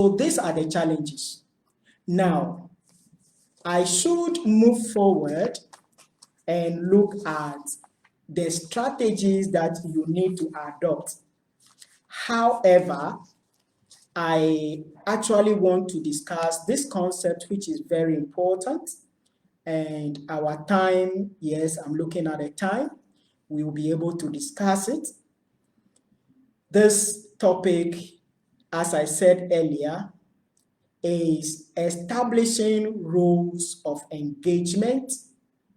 So these are the challenges. Now, I should move forward and look at the strategies that you need to adopt. However, I actually want to discuss this concept, which is very important. And our time, yes, I'm looking at the time, we will be able to discuss it. This topic, as I said earlier, is establishing rules of engagement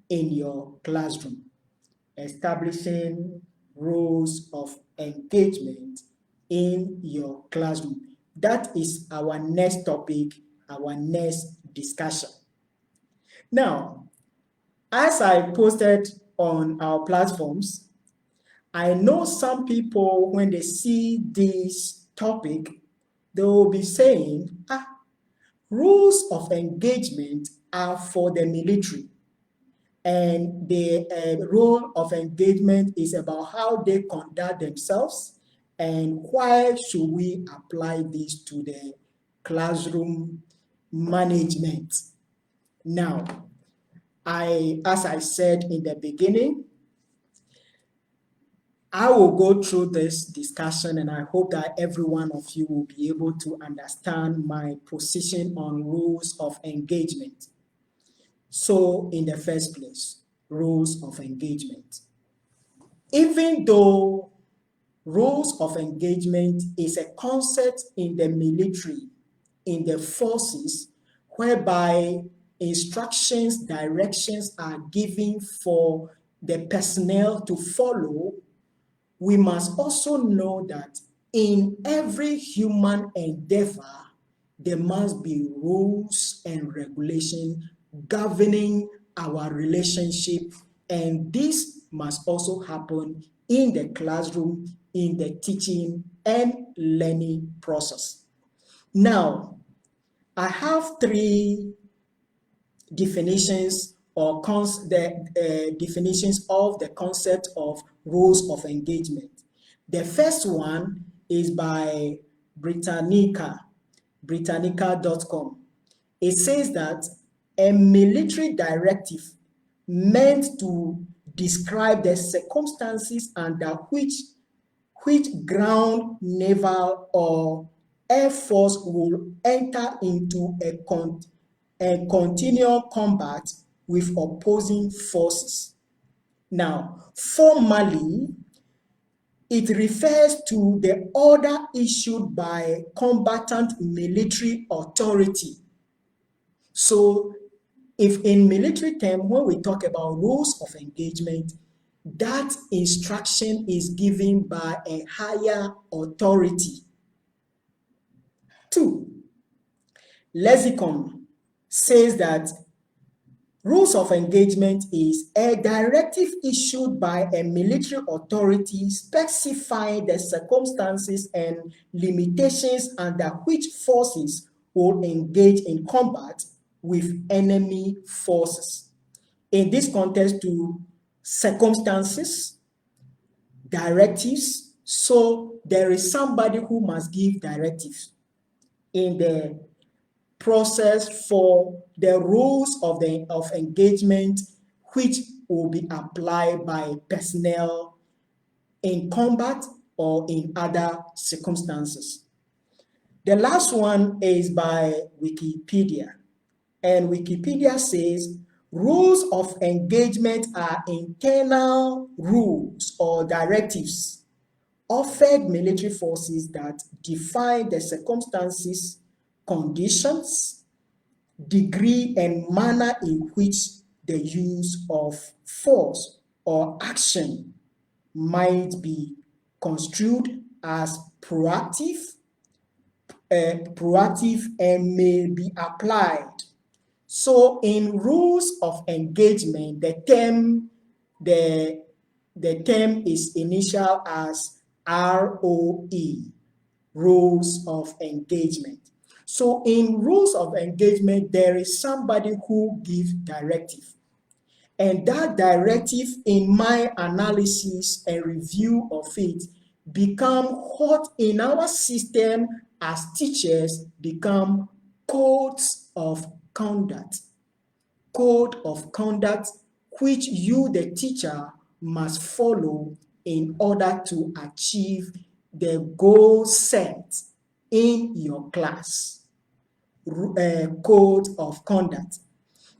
in your classroom. Establishing rules of engagement in your classroom. That is our next topic, our next discussion. Now, as I posted on our platforms, I know some people, when they see this topic, they will be saying, rules of engagement are for the military. And the rule of engagement is about how they conduct themselves, and why should we apply this to the classroom management. Now, as I said in the beginning, I will go through this discussion, and I hope that every one of you will be able to understand my position on rules of engagement. So, in the first place, rules of engagement. Even though rules of engagement is a concept in the military, in the forces, whereby instructions, directions are given for the personnel to follow, we must also know that in every human endeavor, there must be rules and regulations governing our relationship, and this must also happen in the classroom, in the teaching and learning process. Now, I have three definitions or definitions of the concept of rules of engagement. The first one is by Britannica.com. It says that a military directive meant to describe the circumstances under which ground, naval, or air force will enter into a continual combat with opposing forces. Now, formally, it refers to the order issued by combatant military authority. So, if in military term, when we talk about rules of engagement, that instruction is given by a higher authority. 2, Lexicon says that rules of engagement is a directive issued by a military authority specifying the circumstances and limitations under which forces will engage in combat with enemy forces. In this context, to circumstances, directives, so there is somebody who must give directives in the process for the rules of engagement, which will be applied by personnel in combat or in other circumstances. The last one is by Wikipedia, and Wikipedia says rules of engagement are internal rules or directives offered military forces that define the circumstances, conditions, degree, and manner in which the use of force or action might be construed as proactive and may be applied. So in rules of engagement, the term is initial as ROE, rules of engagement. So in rules of engagement, there is somebody who gives directive. And that directive, in my analysis and review of it, become what in our system as teachers become codes of conduct. Code of conduct which you, the teacher, must follow in order to achieve the goal set in your class. Code of conduct.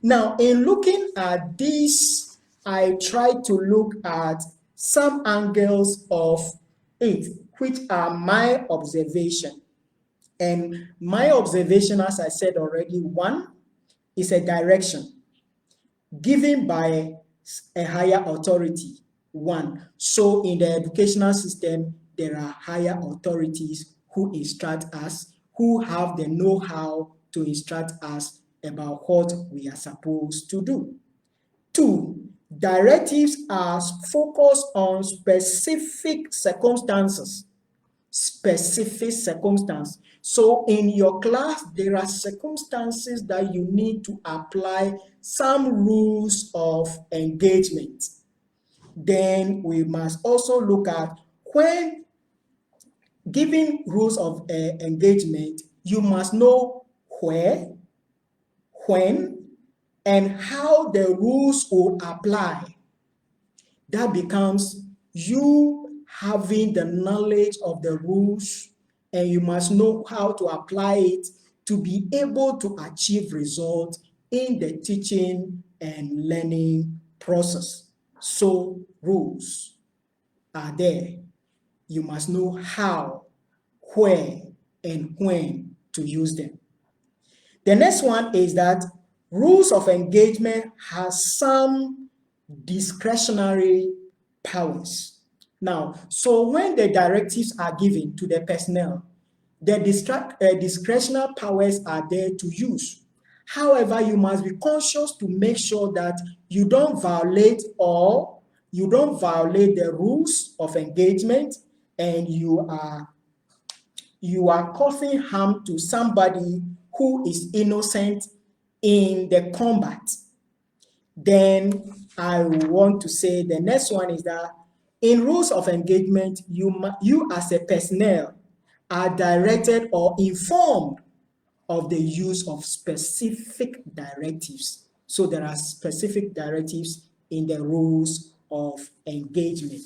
Now, in looking at this, I try to look at some angles of it, which are my observation. And my observation, as I said already, one is a direction given by a higher authority. One. So in the educational system, there are higher authorities who instruct us, who have the know-how to instruct us about what we are supposed to do. Two, directives are focused on specific circumstances. So in your class, there are circumstances that you need to apply some rules of engagement. Then we must also look at when giving rules of engagement, you must know where, when, and how the rules will apply. That becomes you having the knowledge of the rules, and you must know how to apply it to be able to achieve results in the teaching and learning process. So rules are there. You must know how, where, and when to use them. The next one is that rules of engagement has some discretionary powers. Now, so when the directives are given to the personnel, the discretionary powers are there to use. However, you must be conscious to make sure that you don't violate the rules of engagement, and you are causing harm to somebody who is innocent in the combat. Then I want to say the next one is that in rules of engagement, you as a personnel are directed or informed of the use of specific directives. So there are specific directives in the rules of engagement.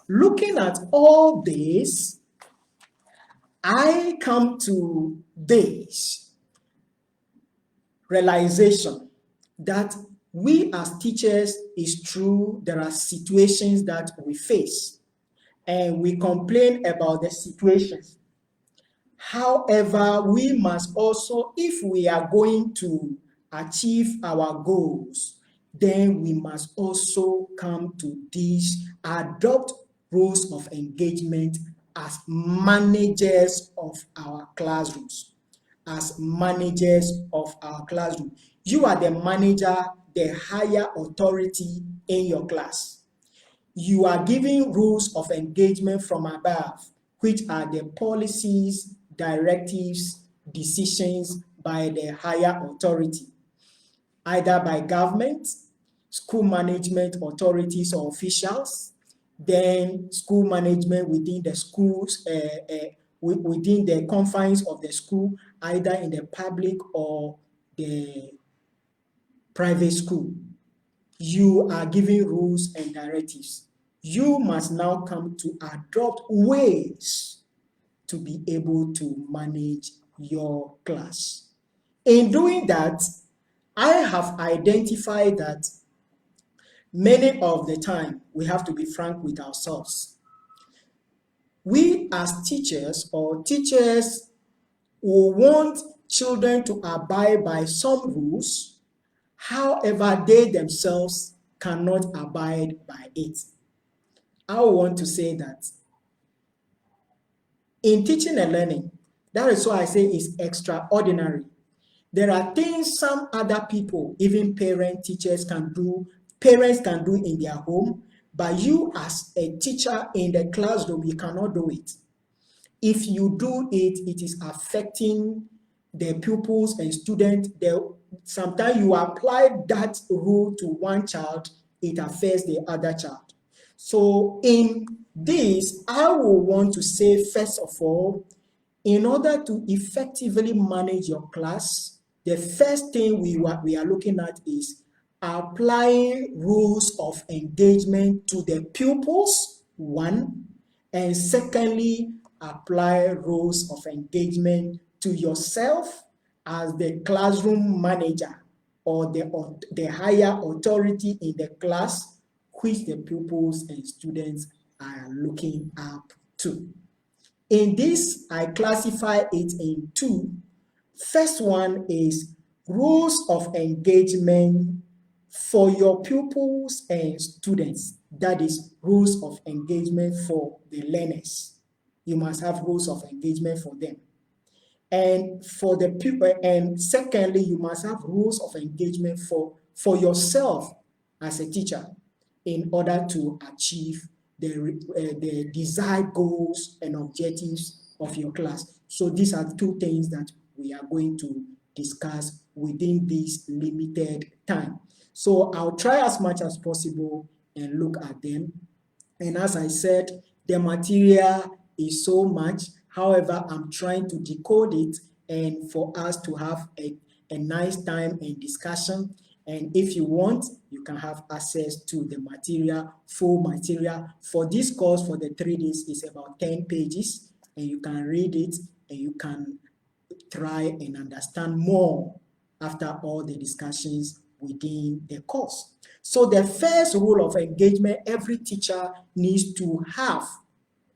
Looking at all this, I come to this realization that we as teachers, is true, there are situations that we face and we complain about the situations. However, we must also, if we are going to achieve our goals, then we must also come to these, adopt rules of engagement as managers of our classrooms. As managers of our classroom. You are the manager, the higher authority in your class. You are giving rules of engagement from above, which are the policies, directives, decisions by the higher authority, either by government, school management authorities or officials, then school management within the schools, within the confines of the school, either in the public or the private school. You are giving rules and directives. You must now come to adopt ways to be able to manage your class. In doing that, I have identified that many of the time, we have to be frank with ourselves. We as teachers will want children to abide by some rules, however, they themselves cannot abide by it. I want to say that in teaching and learning, that is why I say it's extraordinary. There are things some other people, even parents can do in their home, but you as a teacher in the classroom, you cannot do it. If you do it, it is affecting the pupils and students. Sometimes you apply that rule to one child, it affects the other child. So in this, I will want to say, first of all, In order to effectively manage your class, the first thing we are looking at is applying rules of engagement to the pupils, one, and secondly, apply rules of engagement to yourself as the classroom manager or the higher authority in the class, which the pupils and students are looking up to. In this, I classify it in two. First one is rules of engagement for your pupils and students. That is rules of engagement for the learners. You must have rules of engagement for them. And for the pupil, and secondly, you must have rules of engagement for yourself as a teacher in order to achieve the desired goals and objectives of your class. So these are two things that we are going to discuss within this limited time. So I'll try as much as possible and look at them. And as I said, the material is so much. However, I'm trying to decode it and for us to have a nice time and discussion. And if you want, you can have access to the material, full material. For this course, for the 3 days, is about 10 pages, and you can read it and you can try and understand more after all the discussions within the course. So the first rule of engagement every teacher needs to have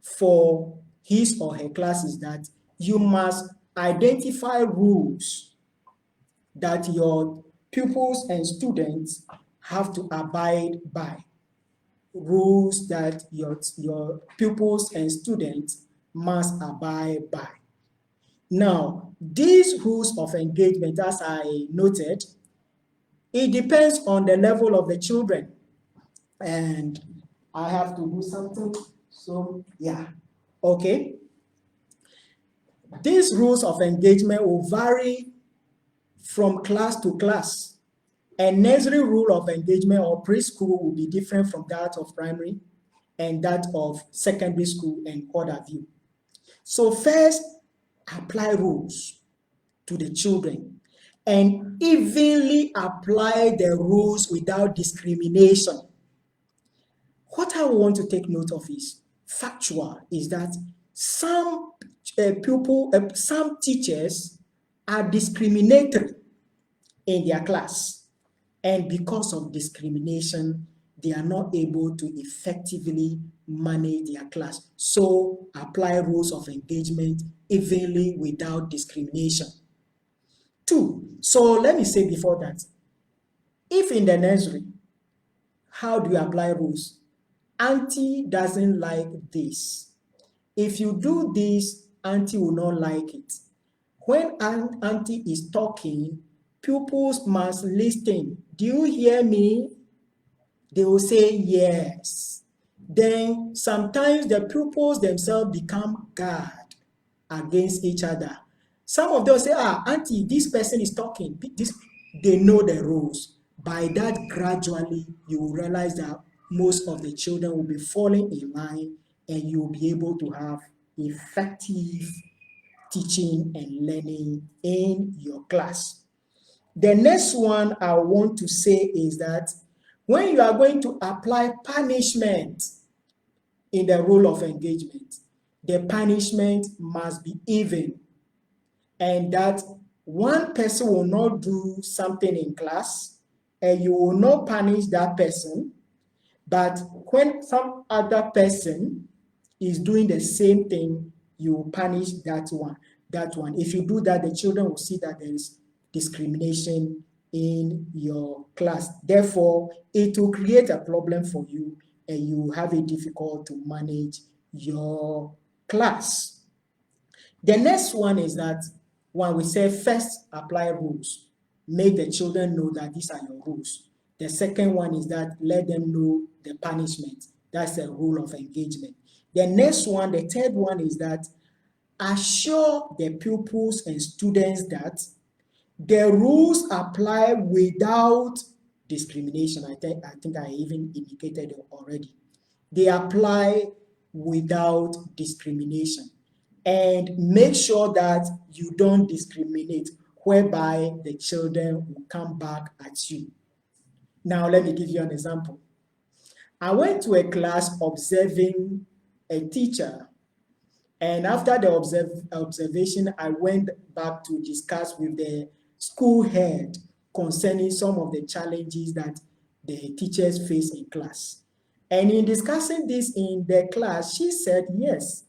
for his or her class is that you must identify rules that your pupils and students have to abide by. Rules that your pupils and students must abide by. Now, these rules of engagement, as I noted, it depends on the level of the children. And I have to do something. So, yeah. Okay. These rules of engagement will vary from class to class. A nursery rule of engagement or preschool will be different from that of primary and that of secondary school and what have you. So first, apply rules to the children and evenly apply the rules without discrimination. What I want to take note of is factual, is that some some teachers are discriminatory in their class, and because of discrimination, they are not able to effectively manage their class. So apply rules of engagement evenly without discrimination. Two, so let me say before that, if in the nursery, how do you apply rules? Auntie doesn't like this. If you do this, auntie will not like it. When auntie is talking, pupils must listen. Do you hear me? They will say yes. Then sometimes the pupils themselves become guard against each other. Some of them say, auntie, this person is talking. They know the rules. By that, gradually, you will realize that most of the children will be falling in line and you will be able to have effective teaching and learning in your class. The next one I want to say is that when you are going to apply punishment in the rule of engagement, the punishment must be even, and that one person will not do something in class and you will not punish that person, but when some other person is doing the same thing, you will punish that one. If you do that, the children will see that there is discrimination in your class. Therefore, it will create a problem for you and you will have it difficult to manage your class. The next one is that when we say first apply rules, make the children know that these are your rules. The second one is that let them know the punishment. That's the rule of engagement. The next one, the third one is that assure the pupils and students that the rules apply without discrimination. I think I even indicated it already. They apply without discrimination. and make sure that you don't discriminate, whereby the children will come back at you. Now, let me give you an example. I went to a class observing a teacher, and after the observation, I went back to discuss with the school head concerning some of the challenges that the teachers face in class. And in discussing this in the class, she said, yes,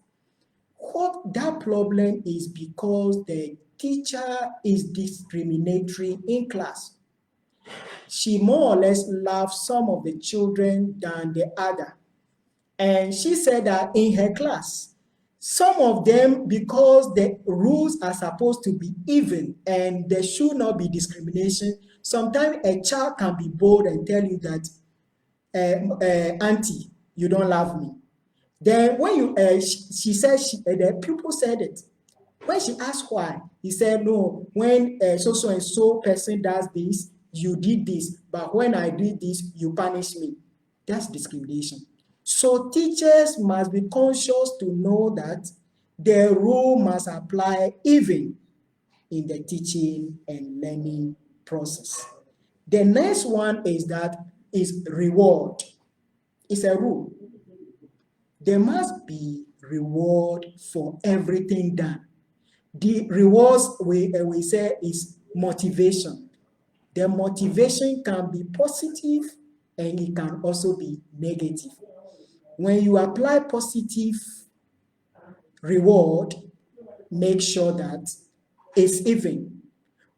what that problem is because the teacher is discriminatory in class. She more or less loves some of the children than the other. And she said that in her class, some of them, because the rules are supposed to be even and there should not be discrimination, sometimes a child can be bold and tell you that, auntie, you don't love me. Then when you, she said, the pupil said it. When she asked why, he said, no, when so and so person does this, you did this, but when I did this, you punish me. That's discrimination. So teachers must be conscious to know that the rule must apply even in the teaching and learning process. The next one is reward. It's a rule. There must be reward for everything done. The rewards we say is motivation. The motivation can be positive and it can also be negative. When you apply positive reward, make sure that it's even.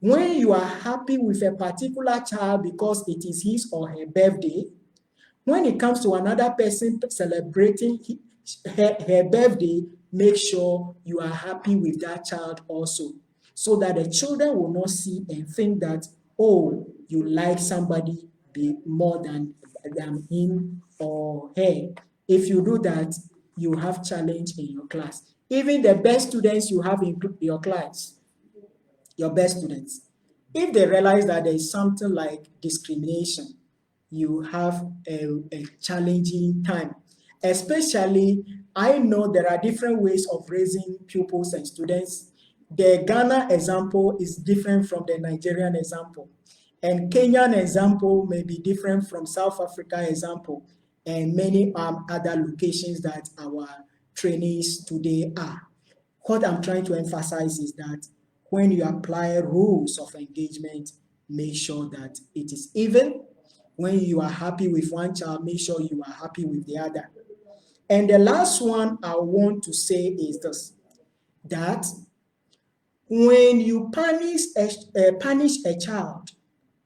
When you are happy with a particular child because it is his or her birthday, when it comes to another person celebrating her birthday, make sure you are happy with that child also, so that the children will not see and think that, oh, you like somebody more than him or her. If you do that, you have challenge in your class. Even the best students you have in your class, your best students, if they realize that there is something like discrimination, you have a challenging time. Especially, I know there are different ways of raising pupils and students. The Ghana example is different from the Nigerian example. And Kenyan example may be different from South Africa example and many other locations that our trainees today are. What I'm trying to emphasize is that when you apply rules of engagement, make sure that it is even. When you are happy with one child, make sure you are happy with the other. And the last one I want to say is this, that when you punish a child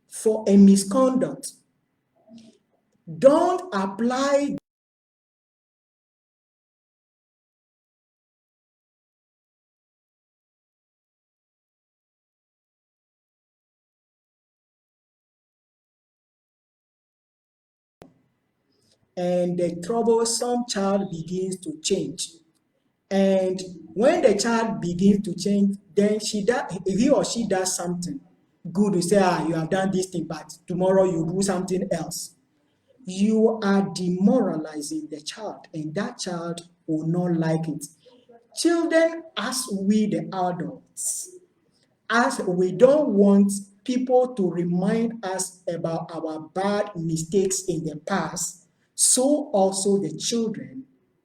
for a misconduct, don't apply and the troublesome child begins to change. And when the child begins to change, then he or she does something good. You say, you have done this thing, but tomorrow you do something else. You are demoralizing the child, and that child will not like it. Children, as we the adults, as we don't want people to remind us about our bad mistakes in the past, so also the children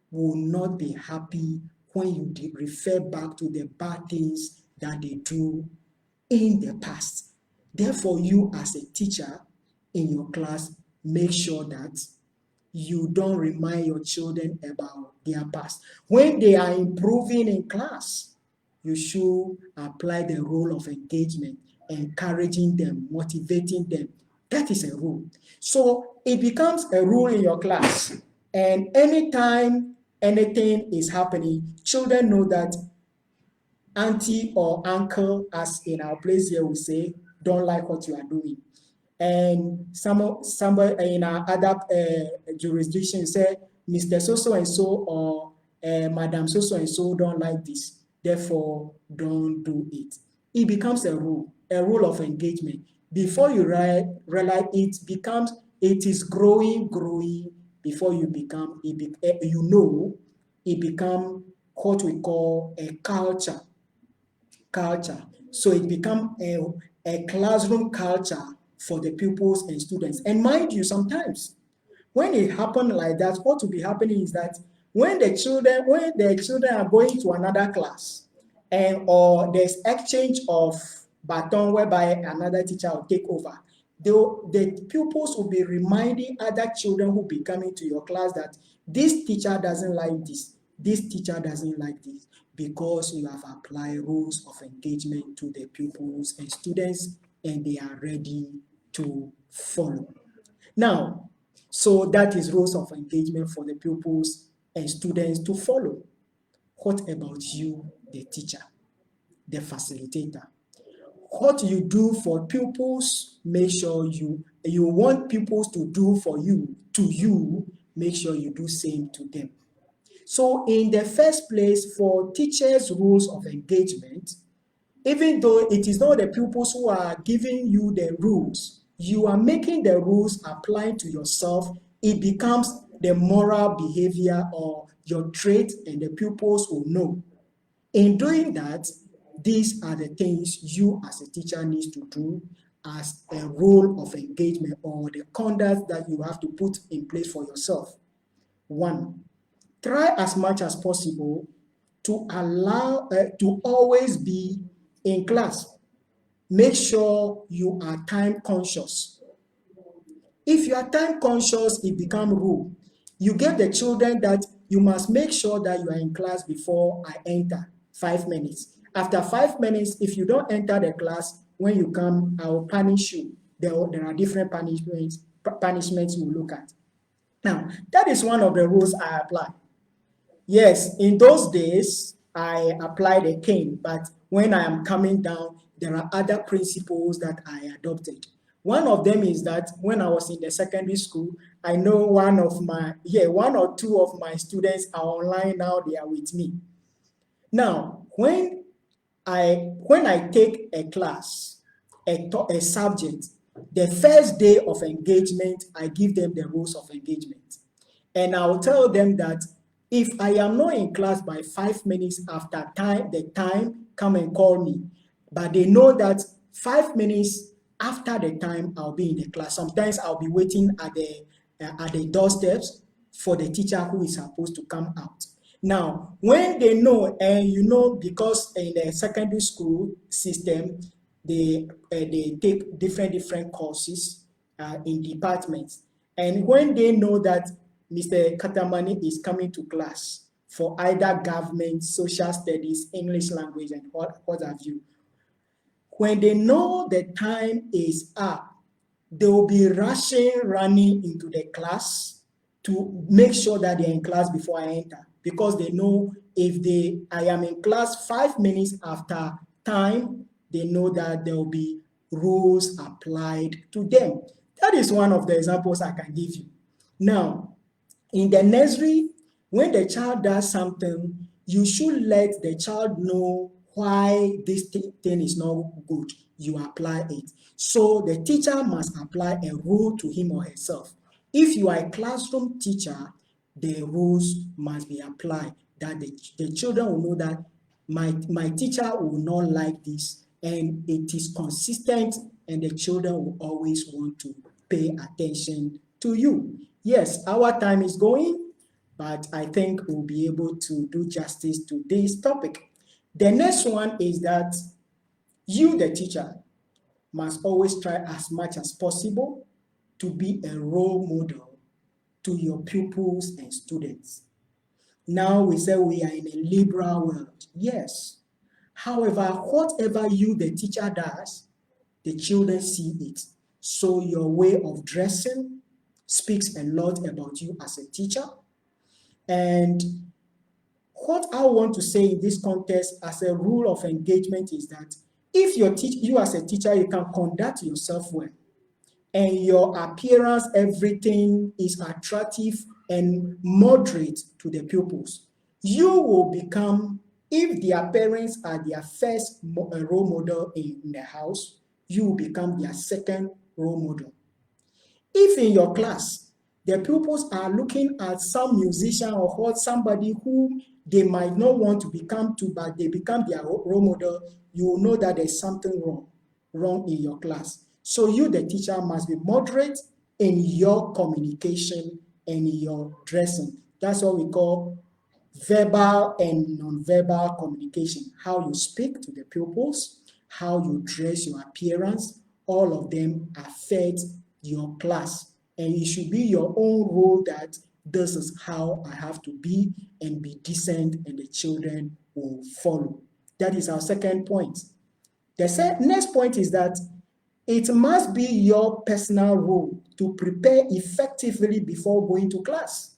will not be happy when you refer back to the bad things that they do in the past. Therefore, you as a teacher in your class, make sure that you don't remind your children about their past. When they are improving in class, you should apply the role of engagement, encouraging them, motivating them. That is a rule. So it becomes a rule in your class. And anytime anything is happening, children know that auntie or uncle, as in our place here, will say, don't like what you are doing. And somebody in our other jurisdiction say, Mr. So and so or Madam so and so don't like this, therefore don't do it. It becomes a rule of engagement. Before you realize it is growing. Before you become, it become what we call a culture. So it becomes a classroom culture for the pupils and students. And mind you, sometimes when it happens like that, what will be happening is that when the children are going to another class, and or there's exchange of baton whereby another teacher will take over, the pupils will be reminding other children who be coming to your class that this teacher doesn't like this teacher doesn't like this, because you have applied rules of engagement to the pupils and students, and they are ready to follow. Now, so that is rules of engagement for the pupils and students to follow. What about you, the teacher, the facilitator? What you do for pupils, make sure you want pupils to do for you, to you, make sure you do same to them. So in the first place, for teachers' rules of engagement, even though it is not the pupils who are giving you the rules, you are making the rules apply to yourself. It becomes the moral behavior or your trait, and the pupils will know. In doing that, these are the things you as a teacher need to do as a role of engagement, or the conduct that you have to put in place for yourself. 1, try as much as possible to always be in class. Make sure you are time conscious. If you are time conscious, it becomes rule. You give the children that you must make sure that you are in class before I enter, 5 minutes. After 5 minutes, if you don't enter the class, when you come, I will punish you. There are different punishments you will look at. Now, that is one of the rules I apply. Yes, in those days, I applied a cane, but when I am coming down, there are other principles that I adopted. One of them is that when I was in the secondary school, I know one or two of my students are online now, they are with me. Now, when I take a class, a subject, the first day of engagement, I give them the rules of engagement. And I'll tell them that if I am not in class by 5 minutes after the time, come and call me. But they know that 5 minutes after the time, I'll be in the class. Sometimes I'll be waiting at the doorsteps for the teacher who is supposed to come out. Now, when they know, and because in the secondary school system, they take different courses in departments. And when they know that Mr. Katamani is coming to class for either government, social studies, English language, and what have you, when they know the time is up, they will be running into the class to make sure that they're in class before I enter, because they know if I am in class 5 minutes after time, they know that there will be rules applied to them. That is one of the examples I can give you. Now, in the nursery, when the child does something, you should let the child know why this thing is not good. You apply it. So the teacher must apply a rule to him or herself. If you are a classroom teacher, the rules must be applied, that the children will know that my teacher will not like this, and it is consistent, and the children will always want to pay attention to you. Yes, our time is going, but I think we'll be able to do justice to this topic. The next one is that you, the teacher, must always try as much as possible to be a role model to your pupils and students. Now we say we are in a liberal world. Yes. However, whatever you, the teacher, does, the children see it. So your way of dressing speaks a lot about you as a teacher. And what I want to say in this context as a rule of engagement is that if you as a teacher, you can conduct yourself well, and your appearance, everything is attractive and moderate to the pupils, you will become, if their parents are their first role model in the house, you will become their second role model. If in your class, the pupils are looking at some musician or somebody who they might not want to become too bad, they become their role model, you will know that there's something wrong in your class. So you, the teacher, must be moderate in your communication and in your dressing. That's what we call verbal and non-verbal communication. How you speak to the pupils, how you dress, your appearance, all of them affect your class. And it should be your own role that this is how I have to be and be decent, and the children will follow. That is our second point. The next point is that it must be your personal role to prepare effectively before going to class.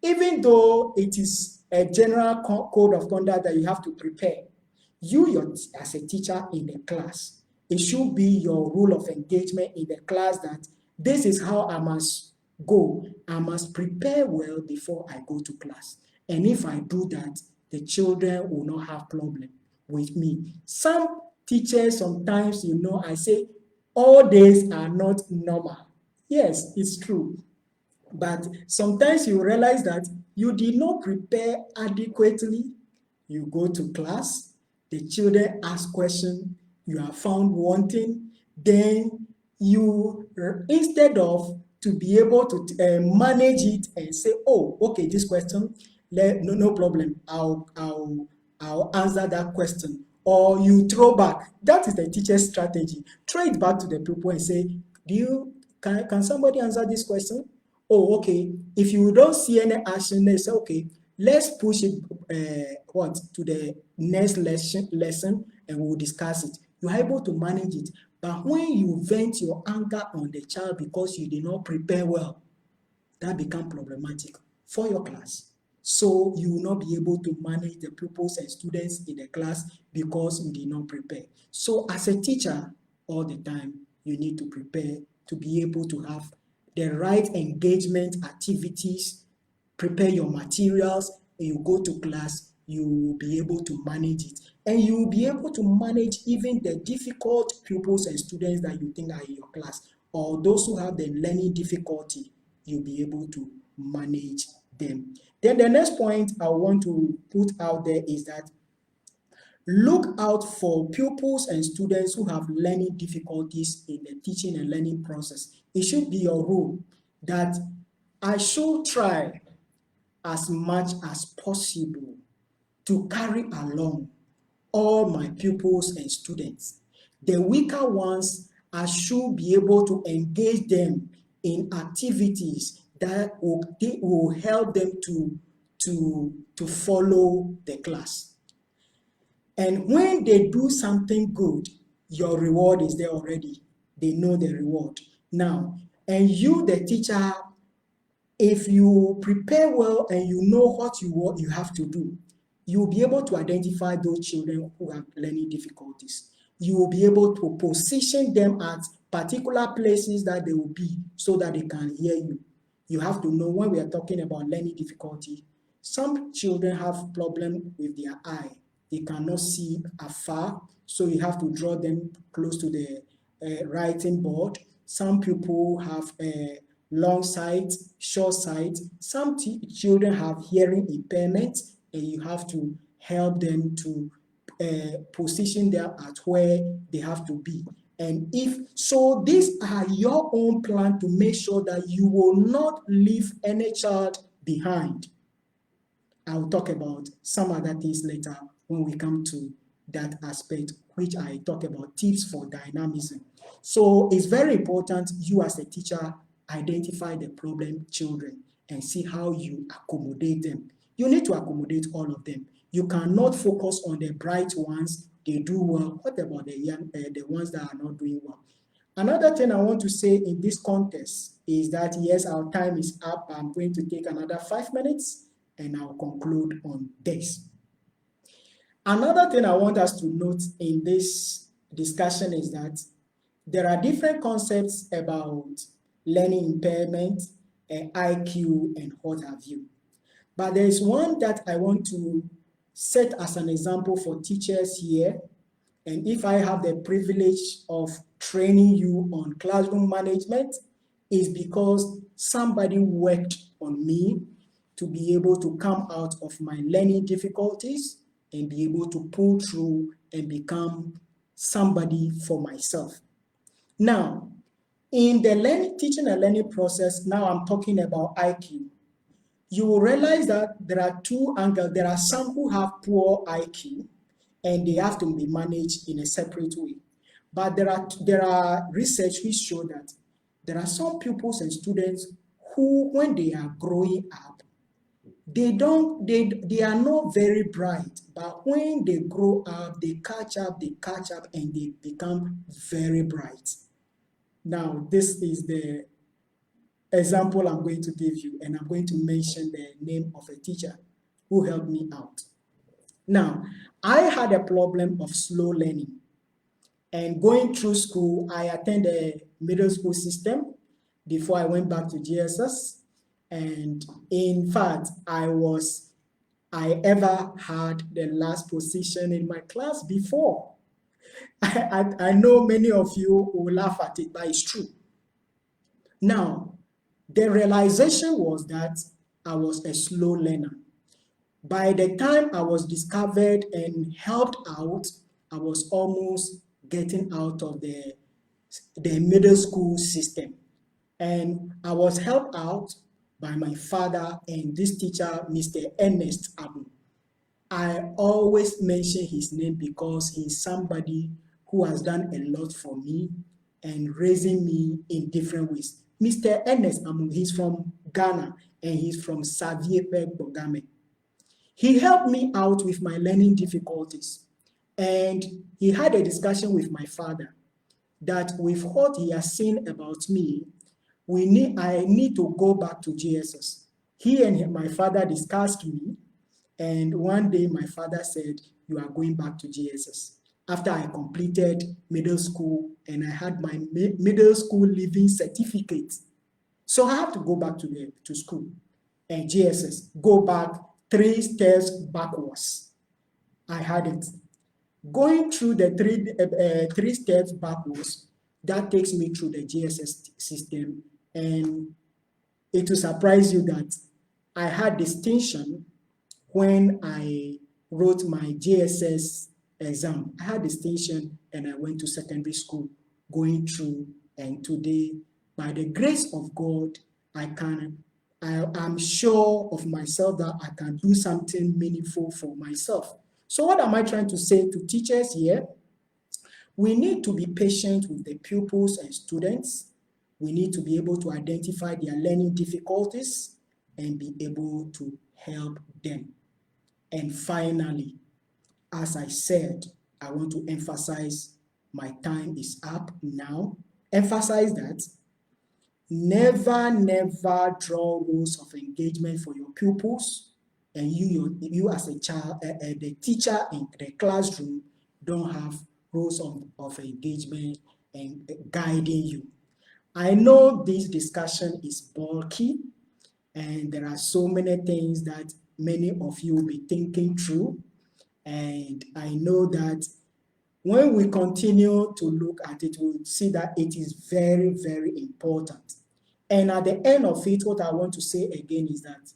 Even though it is a general code of conduct that you have to prepare, as a teacher in the class, it should be your rule of engagement in the class that this is how I must go. I must prepare well before I go to class. And if I do that, the children will not have problem with me. Some teachers sometimes, I say, all days are not normal. Yes, it's true. But sometimes you realize that you did not prepare adequately. You go to class, the children ask questions, you are found wanting, then you, instead of to be able to manage it and say, oh, okay, this question, no problem, I'll answer that question. Or you throw back. That is the teacher's strategy. Throw it back to the pupil and say, can somebody answer this question? Oh, okay. If you don't see any action, they say, okay, let's push it to the next lesson and we'll discuss it. You're able to manage it. But when you vent your anger on the child because you did not prepare well, that becomes problematic for your class. So you will not be able to manage the pupils and students in the class because you did not prepare. So as a teacher, all the time, you need to prepare to be able to have the right engagement activities, prepare your materials, and you go to class, you will be able to manage it. And you will be able to manage even the difficult pupils and students that you think are in your class, or those who have the learning difficulty, you'll be able to manage them. Then the next point I want to put out there is that look out for pupils and students who have learning difficulties in the teaching and learning process. It should be your rule that I should try as much as possible to carry along all my pupils and students. The weaker ones, I should be able to engage them in activities that will help them to follow the class. And when they do something good, your reward is there already. They know the reward. Now, and you, the teacher, if you prepare well and you know what you have to do, you will be able to identify those children who have learning difficulties. You will be able to position them at particular places that they will be so that they can hear you. You have to know when we are talking about learning difficulty, some children have problem with their eye. They cannot see afar, so you have to draw them close to the writing board. Some people have long sight, short sight. Some children have hearing impairment, and you have to help them to position them at where they have to be. And if so, these are your own plan to make sure that you will not leave any child behind. I'll talk about some other things later when we come to that aspect, which I talk about tips for dynamism. So it's very important you as a teacher identify the problem children and see how you accommodate them. You need to accommodate all of them. You cannot focus on the bright ones, they do well. What about the ones that are not doing well? Another thing I want to say in this context is that, yes, our time is up. I'm going to take another 5 minutes and I'll conclude on this. Another thing I want us to note in this discussion is that there are different concepts about learning impairment, IQ, and what have you. But there is one that I want to set as an example for teachers here. And if I have the privilege of training you on classroom management, is because somebody worked on me to be able to come out of my learning difficulties and be able to pull through and become somebody for myself. Now, in the teaching and learning process, now I'm talking about IQ. You will realize that there are two angles. There are some who have poor IQ and they have to be managed in a separate way. But there are research which show that there are some pupils and students who, when they are growing up, they are not very bright, but when they grow up, they catch up, and they become very bright. Now, this is the example I'm going to give you, and I'm going to mention the name of a teacher who helped me out. Now, I had a problem of slow learning, and going through school, I attended a middle school system before I went back to GSS, and in fact, I ever had the last position in my class before. I know many of you will laugh at it, but it's true. Now, the realization was that I was a slow learner. By the time I was discovered and helped out, I was almost getting out of the middle school system. And I was helped out by my father and this teacher, Mr. Ernest Abu. I always mention his name because he's somebody who has done a lot for me and raising me in different ways. Mr. Ernest Amu, he's from Ghana and he's from Saviepe, Bogame. He helped me out with my learning difficulties, and he had a discussion with my father that with what he has seen about me, I need to go back to GSS. He and my father discussed me, and one day my father said, "You are going back to GSS." After I completed middle school and I had my middle school leaving certificate. So I have to go back to school and GSS, go back 3 steps backwards. I had it. Going through the three steps backwards, that takes me through the GSS system, and it will surprise you that I had distinction when I wrote my GSS exam. I had distinction and I went to secondary school going through, and today, by the grace of God, I'm sure of myself that I can do something meaningful for myself. So what am I trying to say to teachers here? We need to be patient with the pupils and students. We need to be able to identify their learning difficulties and be able to help them. And finally, as I said, I want to emphasize my time is up now. Emphasize that never draw rules of engagement for your pupils, and you as a child, the teacher in the classroom don't have rules of engagement and guiding you. I know this discussion is bulky, and there are so many things that many of you will be thinking through, and I know that when we continue to look at it, we'll see that it is very, very important. And at the end of it, what I want to say again is that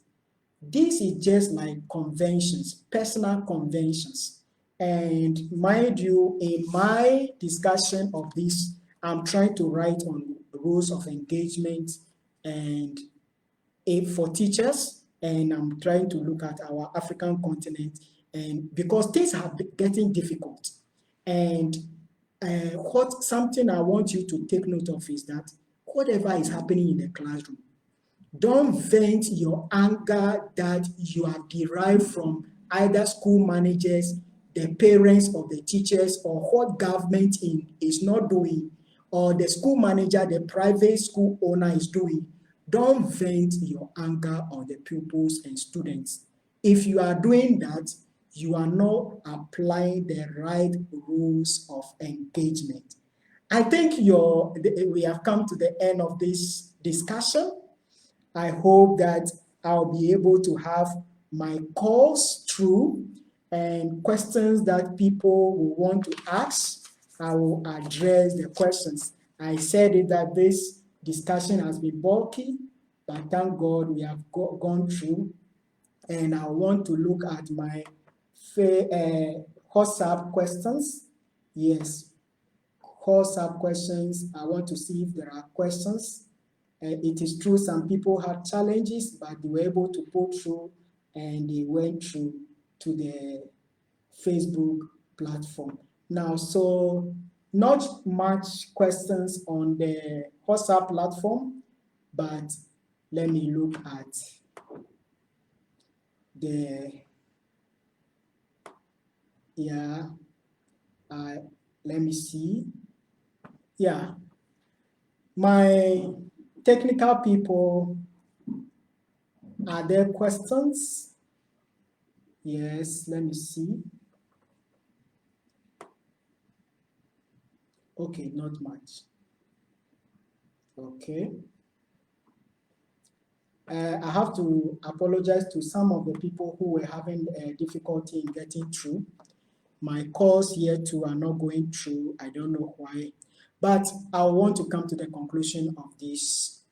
this is just like conventions, personal conventions. And mind you, in my discussion of this, I'm trying to write on rules of engagement and for teachers, and I'm trying to look at our African continent, and because things are getting difficult. And something I want you to take note of is that whatever is happening in the classroom, don't vent your anger that you have derived from either school managers, the parents of the teachers, or what government is not doing, or the school manager, the private school owner is doing. Don't vent your anger on the pupils and students. If you are doing that, you are not applying the right rules of engagement. I think we have come to the end of this discussion. I hope that I'll be able to have my calls through, and questions that people will want to ask, I will address the questions. I said it that this discussion has been bulky, but thank God we have gone through, and I want to look at my WhatsApp questions. Yes, WhatsApp questions. I want to see if there are questions. It is true some people had challenges, but they were able to pull through and they went through to the Facebook platform. Now, so not much questions on the WhatsApp platform, but let me look at the, yeah, let me see. Yeah, my technical people, are there questions? Yes, let me see. Okay, not much. Okay. I have to apologize to some of the people who were having difficulty in getting through. My calls here too are not going through. I don't know why. But I want to come to the conclusion of this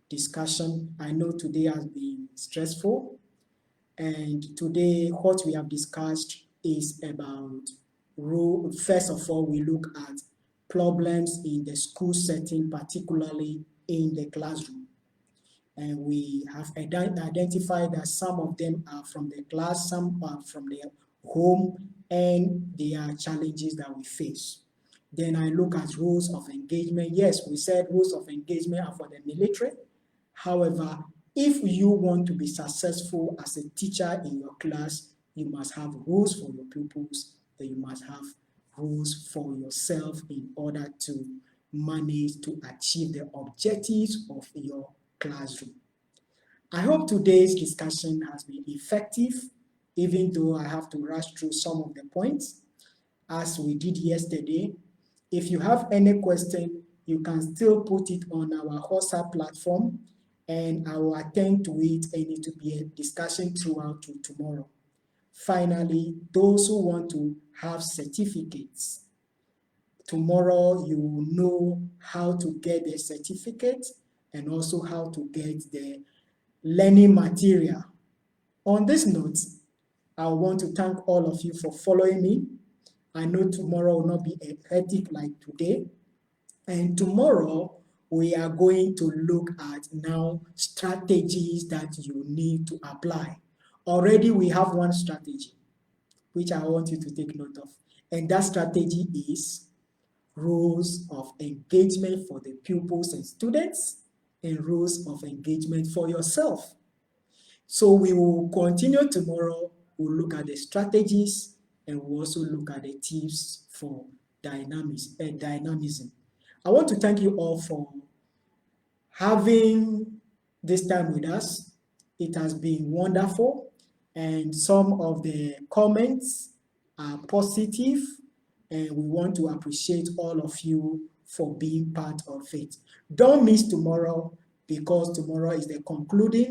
discussion. I know today has been stressful. And today what we have discussed is about first of all, we look at problems in the school setting, particularly in the classroom. And we have identified that some of them are from the class, some are from their home, and they are challenges that we face. Then I look at rules of engagement. Yes, we said rules of engagement are for the military. However, if you want to be successful as a teacher in your class, you must have rules for your pupils, and you must have rules for yourself in order to manage to achieve the objectives of your classroom. I hope today's discussion has been effective, even though I have to rush through some of the points, as we did yesterday. If you have any question, you can still put it on our WhatsApp platform, and I will attend to it, and it will be a discussion throughout to tomorrow. Finally, those who want to have certificates, tomorrow you will know how to get the certificate and also how to get the learning material. On this note, I want to thank all of you for following me. I know tomorrow will not be hectic like today. And tomorrow, we are going to look at now strategies that you need to apply. Already we have one strategy, which I want you to take note of. And that strategy is rules of engagement for the pupils and students and rules of engagement for yourself. So we will continue tomorrow. We'll look at the strategies and we'll also look at the tips for dynamism. I want to thank you all for having this time with us. It has been wonderful, and some of the comments are positive, and we want to appreciate all of you for being part of it. Don't miss tomorrow, because tomorrow is the concluding